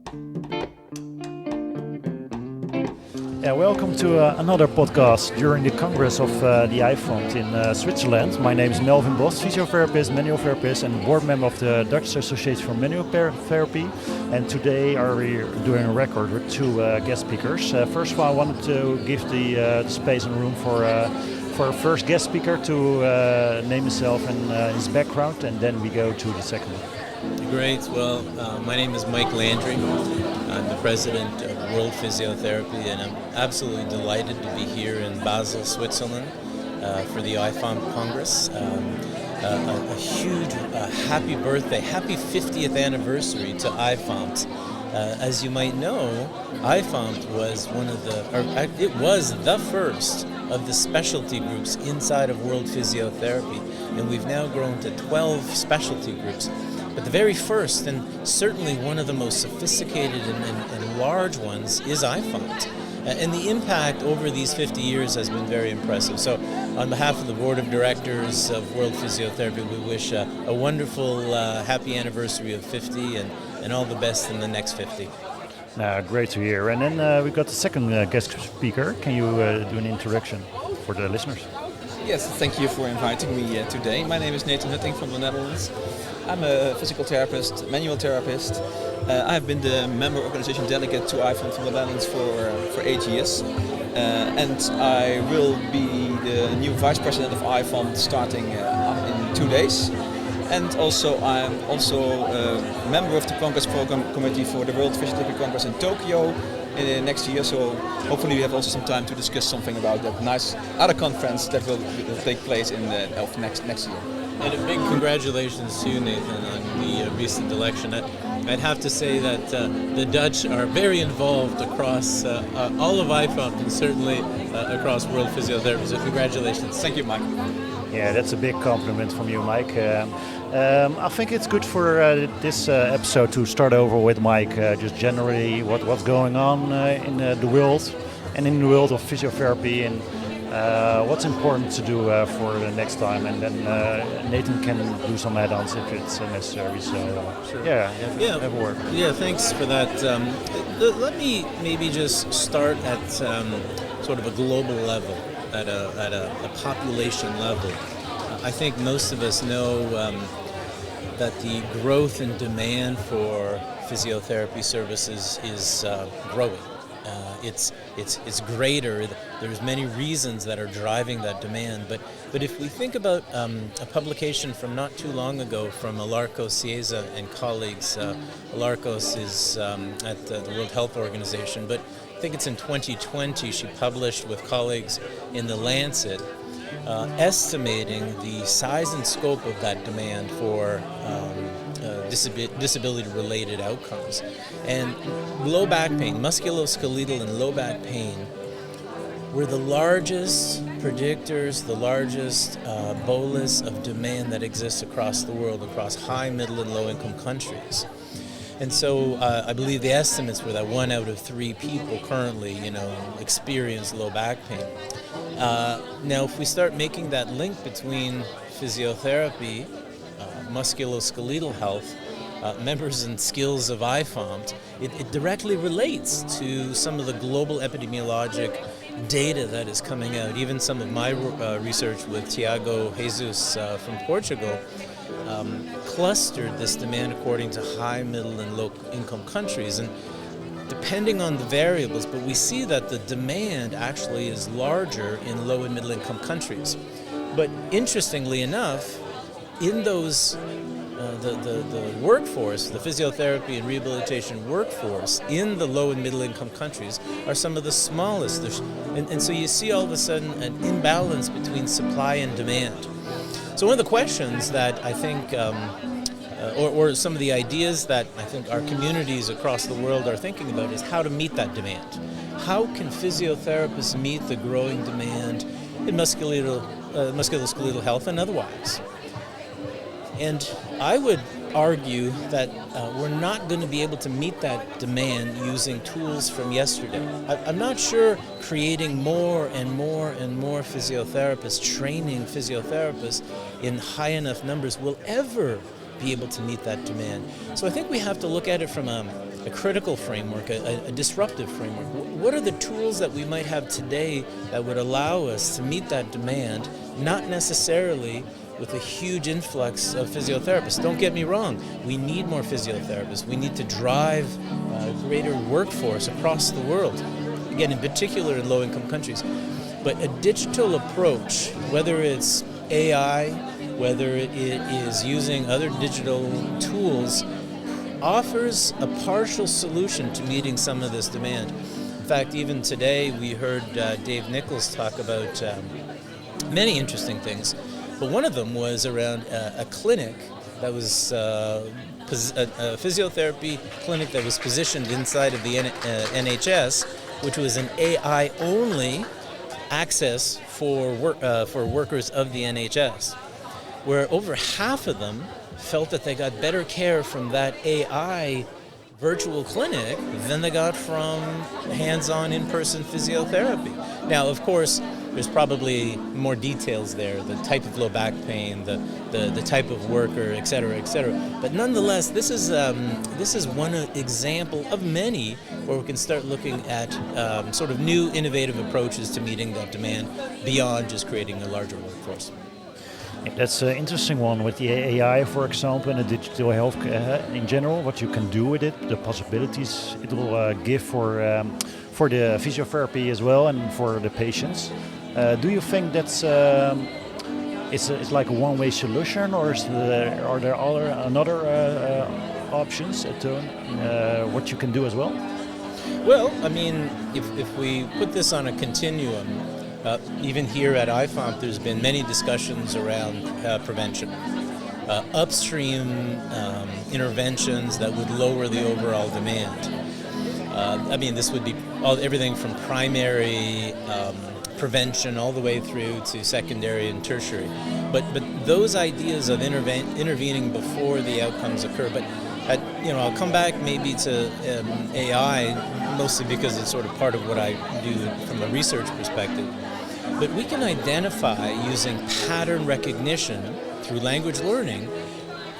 Yeah, welcome to another podcast during the Congress of the IFOMPT in Switzerland. My name is Melvin Bos, physiotherapist, manual therapist, and board member of the Dutch Association for Manual Therapy. And today we are doing a record with two guest speakers. First of all, I wanted to give the space and room for our first guest speaker to name himself and his background, and then we go to the second one. Great. Well, my name is Michel Landry. I'm the president of World Physiotherapy, and I'm absolutely delighted to be here in Basel, Switzerland, for the IFOMPT Congress. A huge happy birthday, happy 50th anniversary to IFOMPT. As you might know, IFOMPT was it was the first of the specialty groups inside of World Physiotherapy, and we've now grown to 12 specialty groups. But the very first, and certainly one of the most sophisticated and large ones, is IFOMPT. And the impact over these 50 years has been very impressive. So on behalf of the board of directors of World Physiotherapy, we wish a wonderful, happy anniversary of 50 and all the best in the next 50. Great to hear. And then we've got the second guest speaker. Can you do an introduction for the listeners? Yes, thank you for inviting me today. My name is Nathan Hutting from the Netherlands. I'm a physical therapist, manual therapist. I've been the member organization delegate to IFOMPT from the Netherlands for 8 years. And I will be the new vice president of IFOMPT starting in 2 days. And also I'm also a member of the Congress Program Committee for the World Physiotherapy Congress in Tokyo next year. So hopefully we have also some time to discuss something about that nice other conference that will take place in next year. And a big congratulations to you, Nathan, on the recent election. I'd have to say that the Dutch are very involved across all of IFOMPT and certainly across World Physiotherapy. So congratulations. Thank you, Mike. Yeah, that's a big compliment from you, Mike. I think it's good for this episode to start over with Mike, just generally what's going on in the world and in the world of physiotherapy, and what's important to do for the next time, and then Nathan can do some add-ons if it's necessary. So Sure. have a word. Yeah, thanks for that. Let me maybe just start at sort of a global level, at a population level. I think most of us know that the growth in demand for physiotherapy services is growing. It's greater. There's many reasons that are driving that demand. But if we think about a publication from not too long ago from Alarcos Cieza and colleagues, Alarcos is at the World Health Organization, but I think it's in 2020 she published with colleagues in The Lancet estimating the size and scope of that demand for disability-related outcomes. And low back pain, musculoskeletal and low back pain, were the largest predictors, the largest bolus of demand that exists across the world, across high, middle, and low-income countries. And so I believe the estimates were that 1 out of 3 people currently, experience low back pain. Now, if we start making that link between physiotherapy, musculoskeletal health, members and skills of IFOMPT, it directly relates to some of the global epidemiologic data that is coming out. Even some of my research with Tiago Jesus from Portugal clustered this demand according to high, middle, and low income countries. And depending on the variables, but we see that the demand actually is larger in low and middle income countries. But interestingly enough, in those the workforce, the physiotherapy and rehabilitation workforce in the low and middle income countries are some of the smallest. And so you see all of a sudden an imbalance between supply and demand. So one of the questions that I think, or some of the ideas that I think our communities across the world are thinking about is how to meet that demand. How can physiotherapists meet the growing demand in musculoskeletal health and otherwise? And I would argue that we're not going to be able to meet that demand using tools from yesterday. I'm not sure creating more and more and more physiotherapists, training physiotherapists in high enough numbers will ever be able to meet that demand. So I think we have to look at it from a a critical framework, a disruptive framework. What are the tools that we might have today that would allow us to meet that demand, not necessarily with a huge influx of physiotherapists? Don't get me wrong, we need more physiotherapists. We need to drive a greater workforce across the world, again, in particular in low-income countries. But a digital approach, whether it's AI, whether it is using other digital tools, offers a partial solution to meeting some of this demand. In fact, even today we heard Dave Nichols talk about many interesting things, but one of them was around a clinic that was a physiotherapy clinic that was positioned inside of the NHS, which was an AI-only access for workers of the NHS, where over half of them felt that they got better care from that AI virtual clinic than they got from hands-on in-person physiotherapy. Now, of course, there's probably more details there, the type of low back pain, the type of worker, et cetera, et cetera. But nonetheless, this is one example of many where we can start looking at sort of new innovative approaches to meeting that demand beyond just creating a larger workforce. That's an interesting one with the AI, for example, and the digital health in general, what you can do with it, the possibilities it will give for the physiotherapy as well and for the patients. Do you think that's it's like a one-way solution, or are there other options to what you can do as well? Well, I mean, if we put this on a continuum, even here at IFOMPT, there's been many discussions around prevention. Upstream interventions that would lower the overall demand. I mean, this would be everything from primary prevention all the way through to secondary and tertiary. But those ideas of intervening before the outcomes occur. But I'll come back maybe to AI, mostly because it's sort of part of what I do from a research perspective. But we can identify, using pattern recognition through language learning,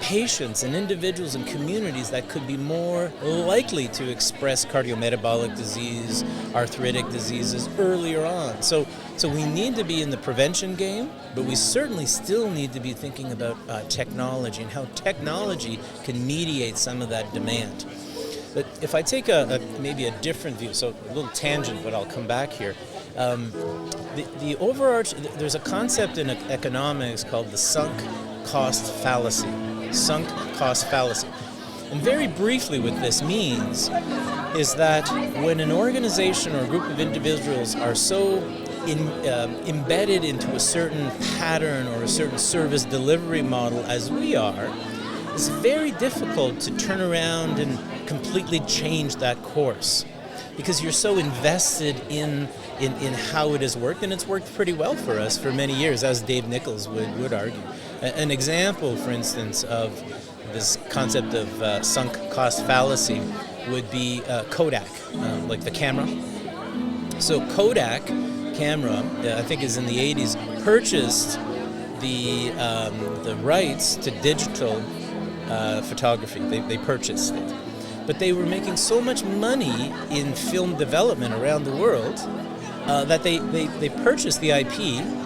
patients and individuals and communities that could be more likely to express cardiometabolic disease, arthritic diseases earlier on. So we need to be in the prevention game, but we certainly still need to be thinking about technology and how technology can mediate some of that demand. But if I take maybe a different view, so a little tangent, but I'll come back here. The there's a concept in economics called the sunk cost fallacy. Sunk cost fallacy. And very briefly what this means is that when an organization or a group of individuals are so embedded into a certain pattern or a certain service delivery model as we are, it's very difficult to turn around and completely change that course, because you're so invested in how it has worked, and it's worked pretty well for us for many years, as Dave Nichols would argue. An example, for instance, of this concept of sunk cost fallacy would be Kodak, like the camera. So Kodak camera, I think is in the 80s, purchased the rights to digital photography. They purchased it. But they were making so much money in film development around the world that they purchased the IP,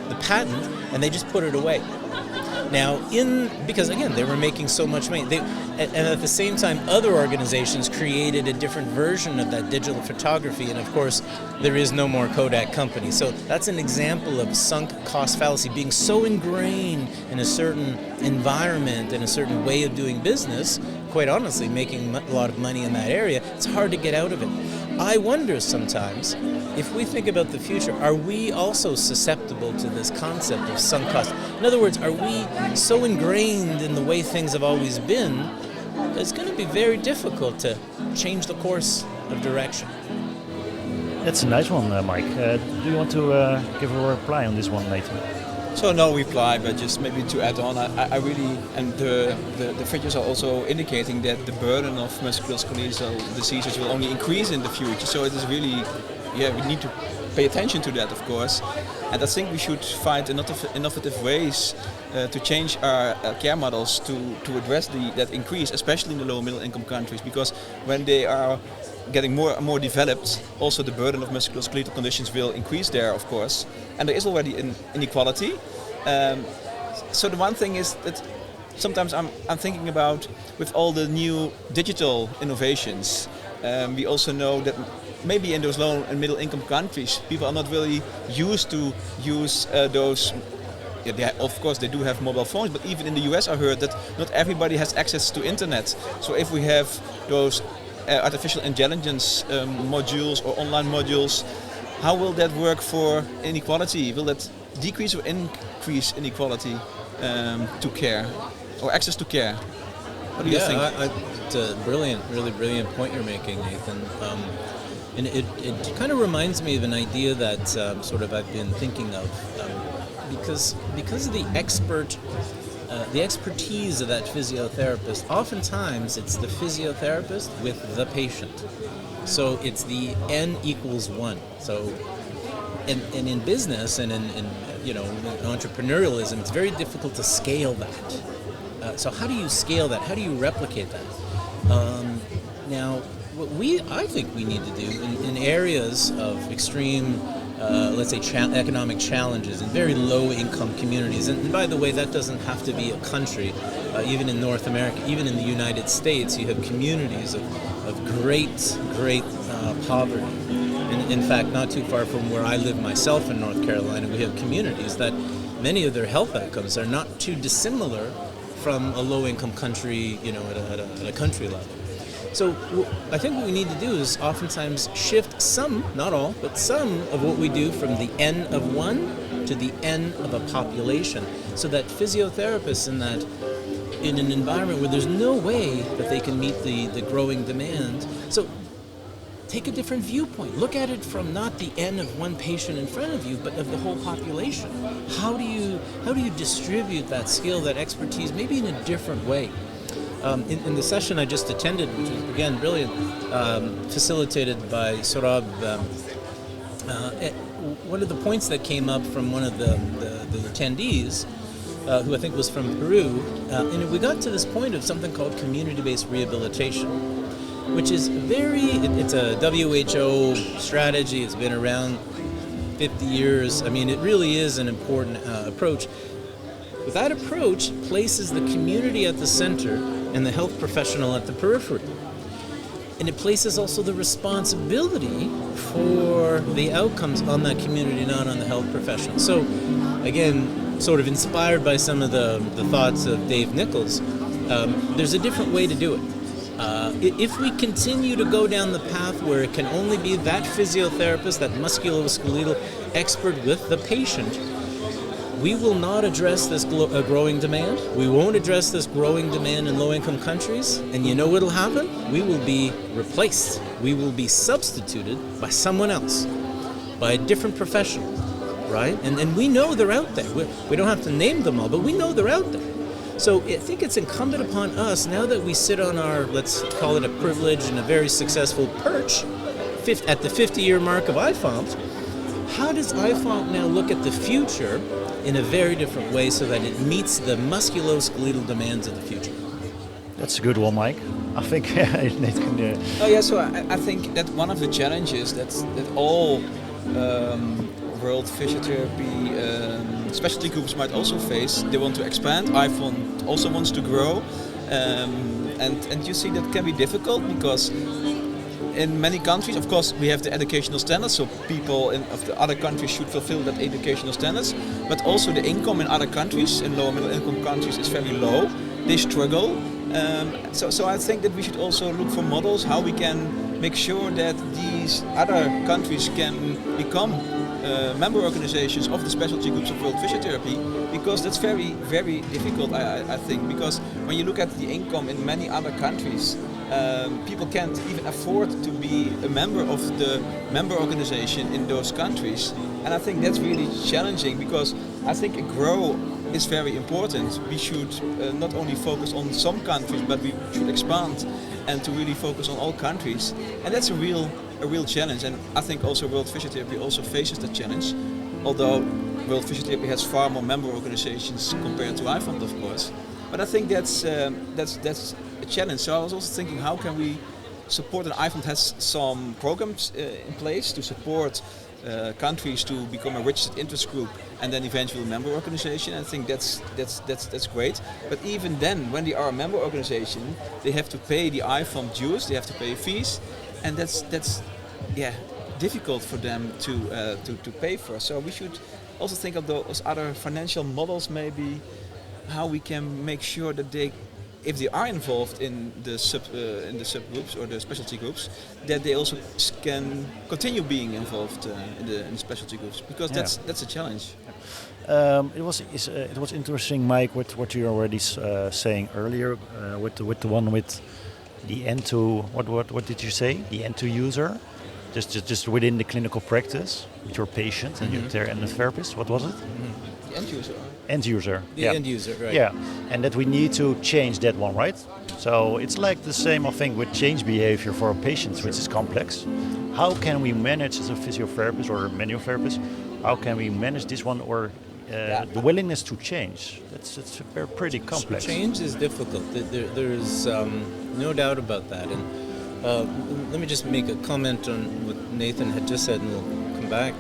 the patent, and they just put it away. Now, because again, they were making so much money, and at the same time, other organizations created a different version of that digital photography, and of course, there is no more Kodak company. So that's an example of sunk cost fallacy, being so ingrained in a certain environment and a certain way of doing business, quite honestly, making a lot of money in that area, it's hard to get out of it. I wonder sometimes, if we think about the future, are we also susceptible to this concept of sunk cost? In other words, are we so ingrained in the way things have always been that it's going to be very difficult to change the course of direction? That's a nice one, Mike. Do you want to give a reply on this one, Nathan? So no reply, but just maybe to add on, I really, and the figures are also indicating that the burden of musculoskeletal diseases will only increase in the future. So it is really, we need to pay attention to that, of course. And I think we should find innovative ways to change our care models to address that increase, especially in the low middle income countries, because when they are getting more and more developed, also the burden of musculoskeletal conditions will increase there, of course. And there is already an inequality. So the one thing is that sometimes I'm thinking about, with all the new digital innovations, we also know that maybe in those low and middle income countries, people are not really used to use those. Yeah, of course they do have mobile phones, but even in the US I heard that not everybody has access to internet. So if we have those artificial intelligence modules or online modules, how will that work for inequality? Will that decrease or increase inequality to care or access to care? What do you think? It's a really brilliant point you're making, Nathan. And it kind of reminds me of an idea that sort of I've been thinking of, because of the expertise of that physiotherapist. Oftentimes, it's the physiotherapist with the patient. So it's the N equals 1. So, and in business and in entrepreneurialism, it's very difficult to scale that. So how do you scale that? How do you replicate that? Now, what I think we need to do in areas of extreme, let's say, economic challenges in very low-income communities, and by the way, that doesn't have to be a country. Even in North America, even in the United States, you have communities of great poverty. In fact, not too far from where I live myself in North Carolina, we have communities that many of their health outcomes are not too dissimilar from a low-income country, at a country level. So I think what we need to do is oftentimes shift some, not all, but some of what we do from the N of 1 to the N of a population, so that physiotherapists in an environment where there's no way that they can meet the growing demand. So take a different viewpoint. Look at it from not the N of one patient in front of you, but of the whole population. How do you distribute that skill, that expertise, maybe in a different way? In the session I just attended, which was again brilliant, facilitated by Sorab, one of the points that came up from one of the attendees, who I think was from Peru, and we got to this point of something called community-based rehabilitation, which is it's a WHO strategy. It's been around 50 years. I mean, it really is an important approach. But that approach places the community at the center and the health professional at the periphery. And it places also the responsibility for the outcomes on that community, not on the health professional. So, again, sort of inspired by some of the thoughts of Dave Nichols, there's a different way to do it. If we continue to go down the path where it can only be that physiotherapist, that musculoskeletal expert with the patient, we will not address this growing demand. We won't address this growing demand in low-income countries. And you know what will happen? We will be replaced. We will be substituted by someone else, by a different professional, right? And we know they're out there. We don't have to name them all, but we know they're out there. So I think it's incumbent upon us, now that we sit on our, let's call it a privilege and a very successful perch at the 50-year mark of IFOMPT, how does IFOMPT now look at the future in a very different way so that it meets the musculoskeletal demands of the future? That's a good one, Mike. I think Nate can... Oh yeah, so I think that one of the challenges that all World Physiotherapy specialty groups might also face, they want to expand. IFOMPT also wants to grow, and you see that can be difficult because in many countries, of course, we have the educational standards, so people of the other countries should fulfill that educational standards, but also the income in other countries, in low and middle income countries, is very low. They struggle. So I think that we should also look for models how we can make sure that these other countries can become member organizations of the specialty groups of World Physiotherapy, because that's very, very difficult, I think, because when you look at the income in many other countries, people can't even afford to be a member of the member organization in those countries. And I think that's really challenging, because I think a grow is very important. We should not only focus on some countries, but we should expand and to really focus on all countries. And that's a real a real challenge, and I think also World Physiotherapy also faces that challenge, although World Physiotherapy has far more member organizations compared to IFOMPT, of course. But I think that's a challenge. So I was also thinking, how can we support, and IFOMPT has some programs in place to support countries to become a registered interest group and then eventually a member organization. I think that's great. But even then, when they are a member organization, they have to pay the IFOMPT dues, they have to pay fees, and that's difficult for them to pay for. So we should also think of those other financial models, maybe how we can make sure that they, if they are involved in the subgroups or the specialty groups, that they also can continue being involved in the specialty groups, because that's a challenge. It was interesting, Mike, with what you were already saying earlier, with the one with the end to what did you say? The end to user, just within the clinical practice with your patient and the therapist. What was it? The end user. End user. The end user, right? Yeah, and that we need to change that one, right? So it's like the same, I think, with change behavior for patients, which is complex. How can we manage as a physiotherapist or a manual therapist? How can we manage this one, or the willingness to change? It's pretty complex. Change is difficult. There's no doubt about that. And let me just make a comment on what Nathan had just said, and we'll come back.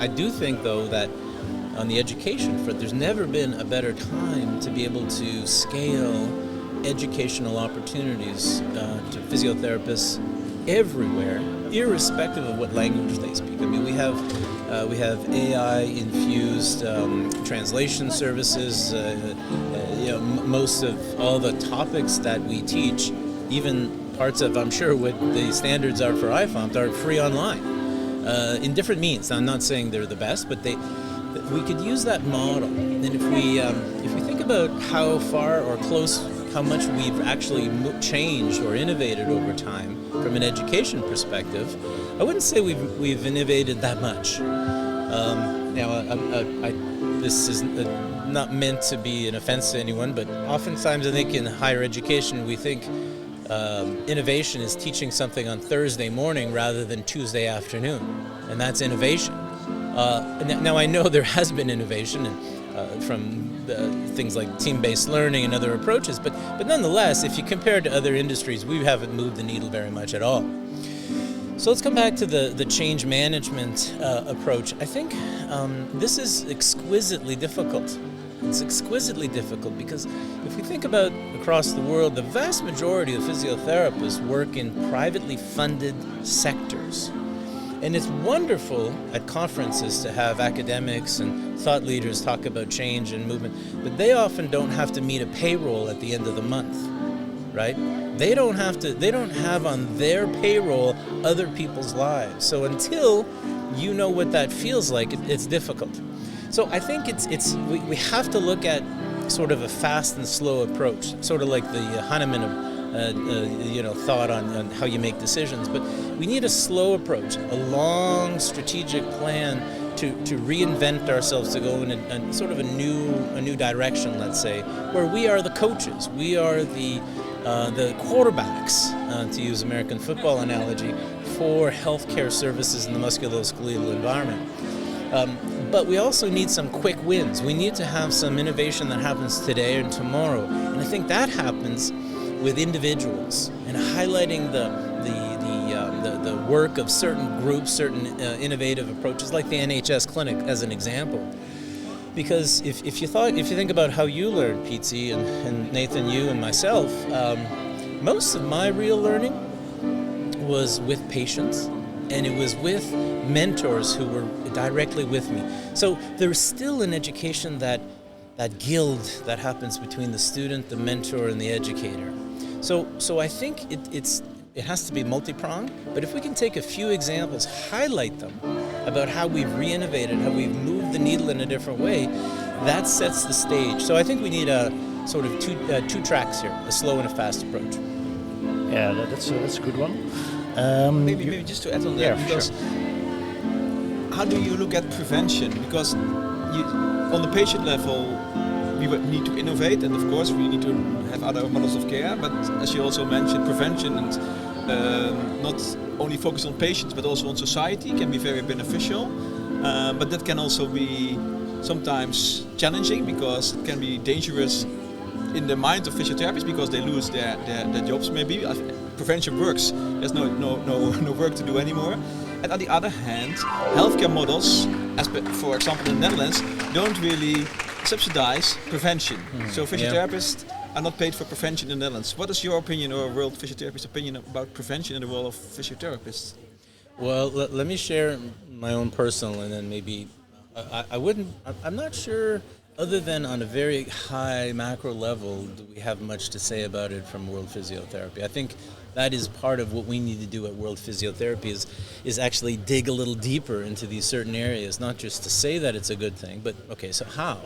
I do think, though, that on the education front, there's never been a better time to be able to scale educational opportunities to physiotherapists everywhere, irrespective of what language they speak. I mean, we have AI-infused translation services. Most of all the topics that we teach, even parts of, I'm sure, what the standards are for IFOMPT, are free online in different means. Now, I'm not saying they're the best, but we could use that model. And if we think about how far or close, how much we've actually changed or innovated over time from an education perspective, I wouldn't say we've innovated that much. This is not meant to be an offense to anyone, but oftentimes I think in higher education we think innovation is teaching something on Thursday morning rather than Tuesday afternoon, and that's innovation. Now I know there has been innovation from things like team-based learning and other approaches, but nonetheless, if you compare it to other industries, we haven't moved the needle very much at all. So let's come back to the change management approach. I think this is exquisitely difficult. It's exquisitely difficult because if we think about across the world, the vast majority of physiotherapists work in privately funded sectors. And it's wonderful at conferences to have academics and thought leaders talk about change and movement, but they often don't have to meet a payroll at the end of the month, right? They don't have on their payroll other people's lives. So until you know what that feels like, it's difficult. So I think we have to look at sort of a fast and slow approach, sort of like the Hahnemann thought on how you make decisions. But we need a slow approach, a long strategic plan to reinvent ourselves, to go in a sort of a new direction, let's say, where we are the coaches, we are the quarterbacks, to use American football analogy, for healthcare services in the musculoskeletal environment. But we also need some quick wins. We need to have some innovation that happens today and tomorrow. And I think that happens with individuals and highlighting the work of certain groups, certain innovative approaches, like the NHS clinic as an example. Because if you think about how you learned, Pete, and Nathan, you and myself, most of my real learning was with patients, and it was with mentors who were directly with me. So there's still an education, that guild that happens between the student, the mentor, and the educator. So I think it has to be multi-pronged, but if we can take a few examples, highlight them about how we've re-innovated, how we've moved the needle in a different way, that sets the stage. So I think we need a sort of two tracks here, a slow and a fast approach. Yeah, that's a good one. Maybe just to add on that, because how do you look at prevention? Because on the patient level, we would need to innovate, and of course we need to have other models of care, but as you also mentioned, prevention and not only focused on patients but also on society can be very beneficial. But that can also be sometimes challenging because it can be dangerous in the mind of physiotherapists because they lose their jobs maybe. Prevention works, there's no work to do anymore. And on the other hand, healthcare models, for example in the Netherlands, don't really subsidize prevention. So physiotherapists are not paid for prevention in the Netherlands. What is your opinion or World Physiotherapist opinion about prevention in the role of physiotherapists? Well, let me share my own personal, and then maybe I'm not sure, other than on a very high macro level, do we have much to say about it from World Physiotherapy. I think that is part of what we need to do at World Physiotherapy is actually dig a little deeper into these certain areas, not just to say that it's a good thing, but okay, so how?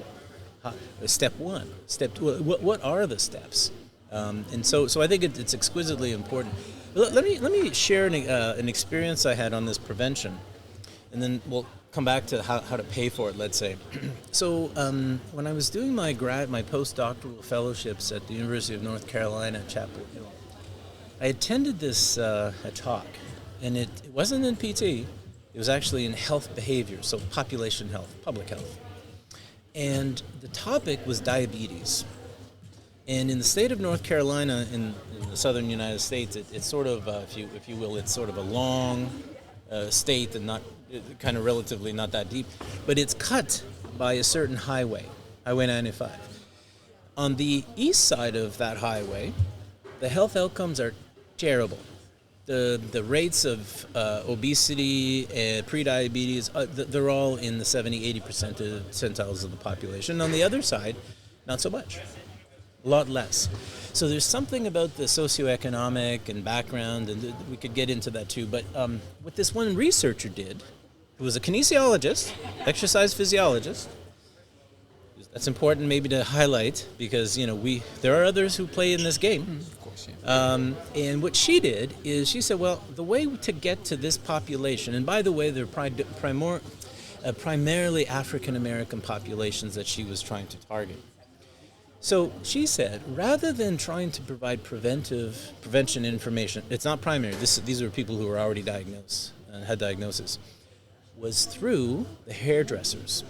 Step one, step two, what are the steps? And so I think it's exquisitely important. Let me share an experience I had on this prevention, and then we'll come back to how to pay for it, let's say. So when I was doing my postdoctoral fellowships at the University of North Carolina at Chapel Hill, I attended this a talk, and it wasn't in PT, it was actually in health behavior, so population health, public health. And the topic was diabetes. And in the state of North Carolina, in the southern United States, it's sort of, if you will, it's sort of a long state and not kind of relatively not that deep, but it's cut by a certain highway, Highway 95. On the east side of that highway, the health outcomes are terrible. The rates of obesity and prediabetes, they're all in the 70-80% percentiles of the population. On the other side, not so much. A lot less. So there's something about the socioeconomic and background, and we could get into that too, but what this one researcher did, who was a kinesiologist, exercise physiologist, that's important maybe to highlight because, there are others who play in this game. Of course, yeah. And what she did is she said, well, the way to get to this population, and by the way, they're primarily African-American populations that she was trying to target. So she said, rather than trying to provide prevention information, it's not primary, these are people who were already diagnosed and had diagnosis, was through the hairdressers.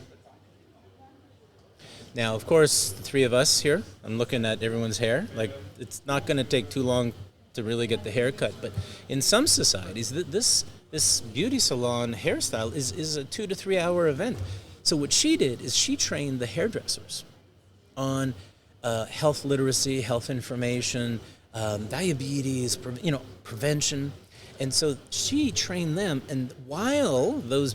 Now, of course, the three of us here, I'm looking at everyone's hair, like it's not going to take too long to really get the haircut, but in some societies, this beauty salon hairstyle is a 2 to 3 hour event. So what she did is she trained the hairdressers on health literacy, health information, diabetes, prevention, and so she trained them. And while those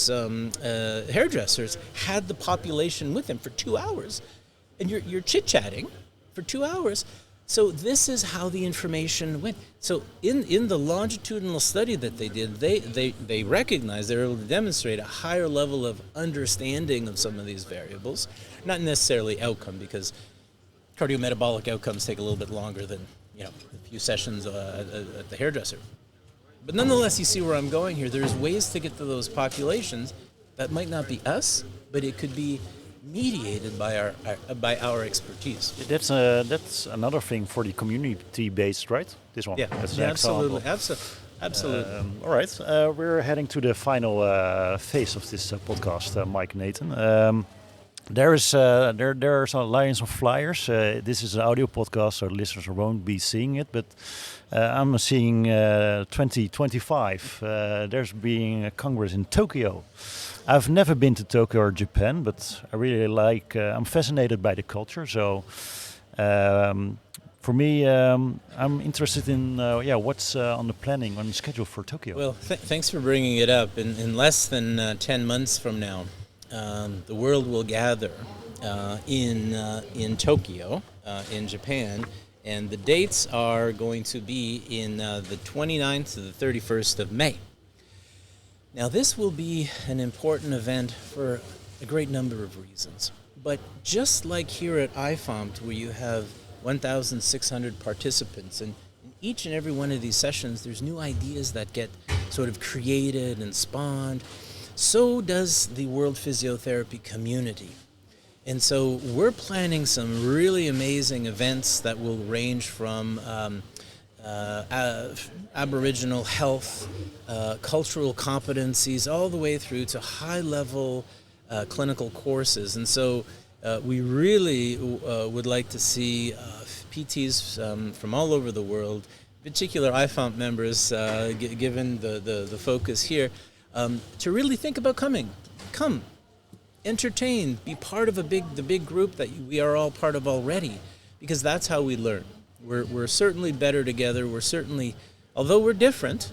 hairdressers had the population with them for 2 hours, and you're chit-chatting for 2 hours. So this is how the information went. So in the longitudinal study that they did, they recognized, they were able to demonstrate a higher level of understanding of some of these variables, not necessarily outcome, because cardiometabolic outcomes take a little bit longer than a few sessions at the hairdresser. But nonetheless, you see where I'm going here. There's ways to get to those populations that might not be us, but it could be mediated by our expertise. That's another thing for the community-based, right? This one. Yeah, That's absolutely. Absolutely. All right, we're heading to the final phase of this podcast, Mike, Nathan. There are some lines of flyers. This is an audio podcast, so listeners won't be seeing it, but I'm seeing 2025. There's being a congress in Tokyo. I've never been to Tokyo or Japan, but I really I'm fascinated by the culture. So for me, I'm interested in what's on the planning, on the schedule for Tokyo. Well, thanks for bringing it up. In less than 10 months from now, the world will gather in Tokyo, in Japan, and the dates are going to be in the 29th to the 31st of May. Now, this will be an important event for a great number of reasons. But just like here at IFOMPT, where you have 1,600 participants, and in each and every one of these sessions, there's new ideas that get sort of created and spawned. So does the World Physiotherapy community. And so we're planning some really amazing events that will range from Aboriginal health, cultural competencies, all the way through to high-level clinical courses. And so we really would like to see PTs from all over the world, in particular IFOMPT members, given the focus here, to really think about coming. Come, entertain, be part of the big group that we are all part of already, because that's how we learn. We're certainly better together. We're certainly, although we're different,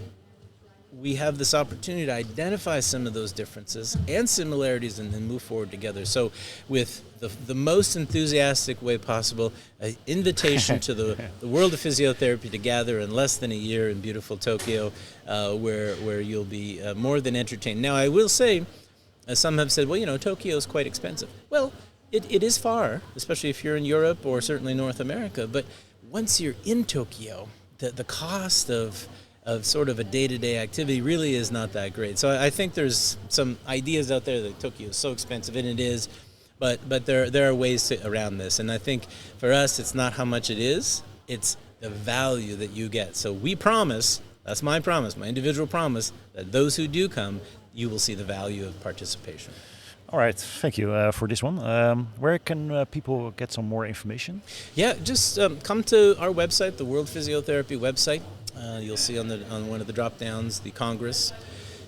we have this opportunity to identify some of those differences and similarities and then move forward together. So with the most enthusiastic way possible, an invitation to the world of physiotherapy to gather in less than a year in beautiful Tokyo, where you'll be more than entertained. Now, I will say, some have said, well, Tokyo is quite expensive. Well, it is far, especially if you're in Europe or certainly North America, but once you're in Tokyo, the cost of sort of a day-to-day activity really is not that great. So I think there's some ideas out there that Tokyo is so expensive, and it is, but there are ways around this. And I think for us, it's not how much it is, it's the value that you get. So we promise, that's my promise, my individual promise, that those who do come, you will see the value of participation. All right, thank you for this one. Where can people get some more information? Yeah, just come to our website, the World Physiotherapy website. You'll see on one of the drop downs the Congress,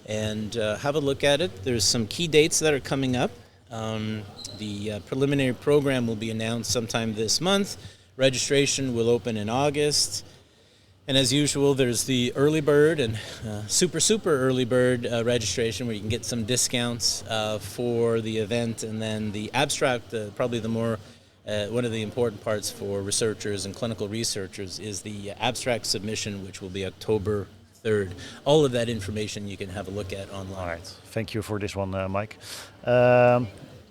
and have a look at it. There's some key dates that are coming up. The preliminary program will be announced sometime this month. Registration will open in August. And as usual, there's the early bird and super early bird registration, where you can get some discounts for the event. And then the abstract, probably the more one of the important parts for researchers and clinical researchers, is the abstract submission, which will be October 3rd. All of that information you can have a look at online. All right. Thank you for this one, Mike.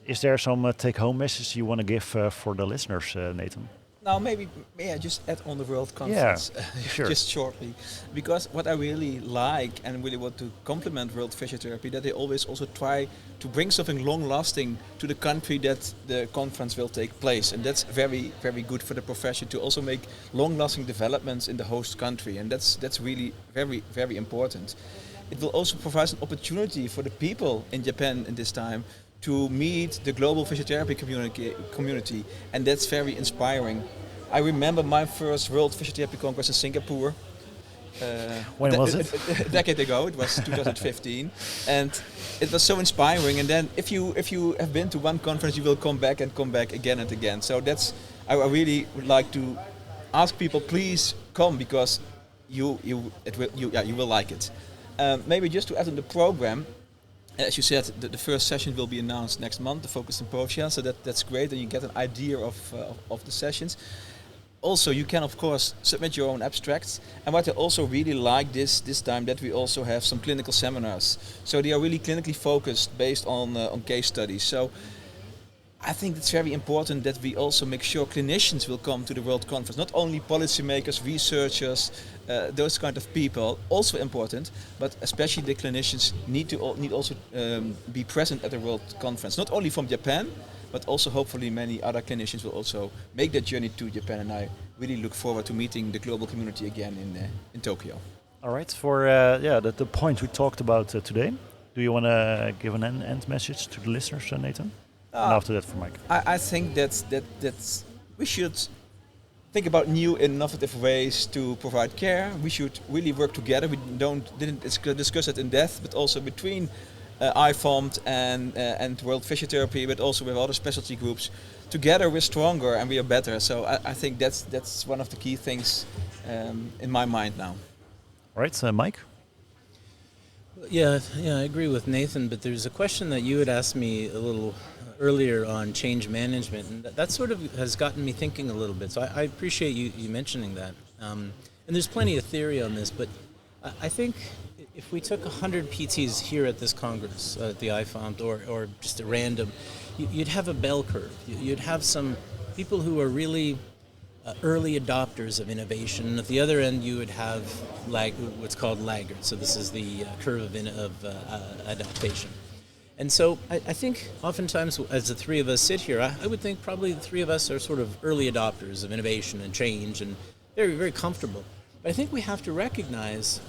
Is there some take-home message you want to give for the listeners, Nathan? Now, maybe may I just add on the World Conference, sure. just shortly, because what I really like and really want to compliment World Physiotherapy, that they always also try to bring something long-lasting to the country that the conference will take place, and that's very, very good for the profession to also make long-lasting developments in the host country, and that's really very, very important. It will also provide an opportunity for the people in Japan in this time to meet the global physiotherapy community, and that's very inspiring. I remember my first World Physiotherapy Congress in Singapore. When was it? A decade ago. It was 2015, and it was so inspiring. And then, if you have been to one conference, you will come back again and again. So that's, I really would like to ask people, please come, because you will like it. Maybe just to add on the program. As you said, the first session will be announced next month, the Focus Symposia, so that's great, and you get an idea of the sessions. Also, you can, of course, submit your own abstracts, and what I also really like this time, that we also have some clinical seminars. So they are really clinically focused, based on case studies. So I think it's very important that we also make sure clinicians will come to the World Conference, not only policymakers, researchers, those kind of people, also important, but especially the clinicians need also be present at the World Conference, not only from Japan, but also hopefully many other clinicians will also make that journey to Japan, and I really look forward to meeting the global community again in Tokyo. All right, for the point we talked about today, do you want to give an end message to the listeners, Nathan? And after that, for Mike. I think that's we should think about new innovative ways to provide care. We should really work together. We didn't discuss it in depth, but also between IFOMPT and World Physiotherapy, but also with other specialty groups. Together we're stronger and we are better. So I think that's one of the key things in my mind now. All right, Mike. Yeah, I agree with Nathan, but there's a question that you had asked me a little earlier on change management, and that sort of has gotten me thinking a little bit. So I appreciate you mentioning that. And there's plenty of theory on this, but I think if we took 100 PTs here at this Congress, at the IFOMPT, or just at random, you'd have a bell curve. You'd have some people who are really early adopters of innovation, and at the other end you would have what's called laggards. So this is the curve of adaptation. And so I think oftentimes as the three of us sit here, I would think probably the three of us are sort of early adopters of innovation and change, and very, very comfortable. But I think we have to recognize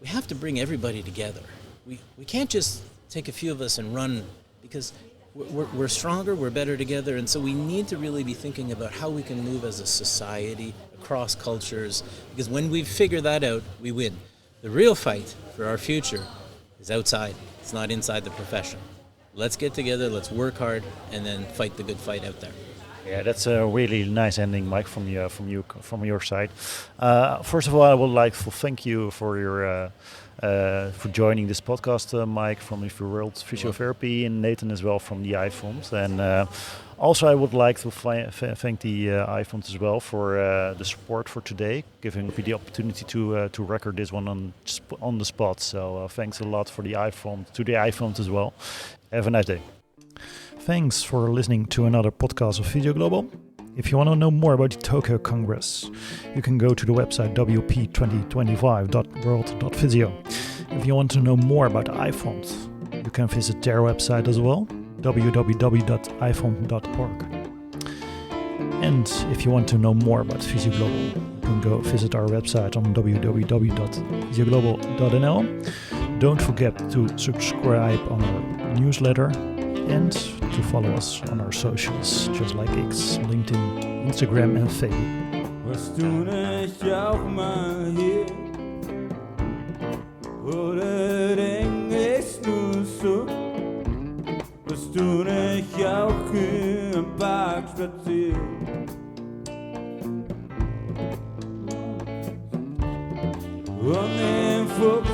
we have to bring everybody together. We can't just take a few of us and run, because we're stronger, we're better together, and so we need to really be thinking about how we can move as a society across cultures, because when we figure that out, we win. The real fight for our future is outside. It's not inside the profession. Let's get together, let's work hard, and then fight the good fight out there. Yeah, that's a really nice ending, Mike, from your side. First of all, I would like to thank you for your for joining this podcast, Mike, from the World Physiotherapy, and Nathan as well from the IFOMPT. And also, I would like to thank the IFOMPT as well for the support for today, giving me the opportunity to record this one on the spot. So thanks a lot for the IFOMPT as well. Have a nice day. Thanks for listening to another podcast of Physio Global. If you want to know more about the Tokyo Congress, you can go to the website wp2025.world.physio. If you want to know more about IFOMPT, you can visit their website as well, www.ifompt.org. And if you want to know more about Physio Global, you can go visit our website on www.physioglobal.nl. Don't forget to subscribe on our newsletter and to follow us on our socials, just like X, LinkedIn, Instagram and Facebook. Was toen ik jou maar hier, hoe het eng is nu zo. Was toen ik jou een paar spazier. Und im Fuchs